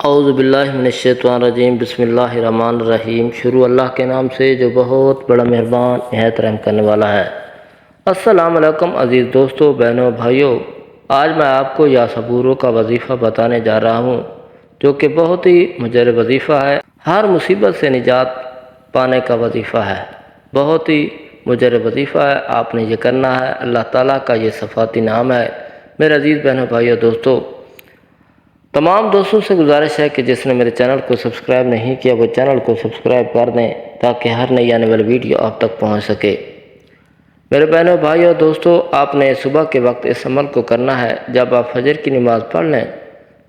اعوذ باللہ من الشیطان الرجیم، بسم اللہ الرحمن الرحیم۔ شروع اللہ کے نام سے جو بہت بڑا مہربان نہایت رحم کرنے والا ہے۔ السلام علیکم عزیز دوستو، بہنوں، بھائیوں۔ آج میں آپ کو یا صبورو کا وظیفہ بتانے جا رہا ہوں، جو کہ بہت ہی مجرب وظیفہ ہے۔ ہر مصیبت سے نجات پانے کا وظیفہ ہے، بہت ہی مجرب وظیفہ ہے۔ آپ نے یہ کرنا ہے، اللہ تعالیٰ کا یہ صفاتی نام ہے۔ میرے عزیز بہنوں، بھائیوں، دوستو، تمام دوستوں سے گزارش ہے کہ جس نے میرے چینل کو سبسکرائب نہیں کیا وہ چینل کو سبسکرائب کر دیں تاکہ ہر نئی آنے والی ویڈیو آپ تک پہنچ سکے۔ میرے بہنوں، بھائیوں، دوستو، آپ نے صبح کے وقت اس عمل کو کرنا ہے۔ جب آپ فجر کی نماز پڑھ لیں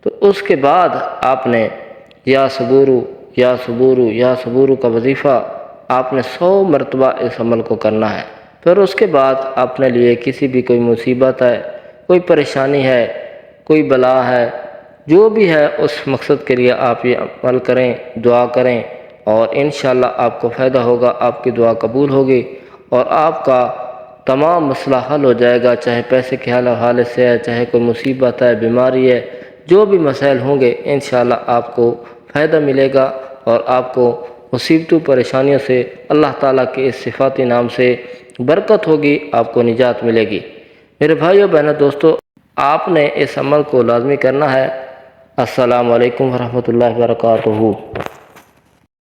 تو اس کے بعد آپ نے یا صبورو یا صبورو یا صبورو کا وظیفہ آپ نے 100 مرتبہ اس عمل کو کرنا ہے۔ پھر اس کے بعد اپنے لیے کسی بھی کوئی مصیبت ہے، کوئی پریشانی ہے، کوئی بلا ہے، جو بھی ہے، اس مقصد کے لیے آپ یہ عمل کریں، دعا کریں، اور انشاءاللہ آپ کو فائدہ ہوگا، آپ کی دعا قبول ہوگی اور آپ کا تمام مسئلہ حل ہو جائے گا۔ چاہے پیسے کے حوالے سے ہے، چاہے کوئی مصیبت ہے، بیماری ہے، جو بھی مسائل ہوں گے، انشاءاللہ آپ کو فائدہ ملے گا اور آپ کو مصیبتوں پریشانیوں سے اللہ تعالیٰ کے اس صفاتی نام سے برکت ہوگی، آپ کو نجات ملے گی۔ میرے بھائیوں، بہنوں، دوستو، آپ نے اس عمل کو لازمی کرنا ہے۔ السلام علیکم ورحمۃ اللہ وبرکاتہ۔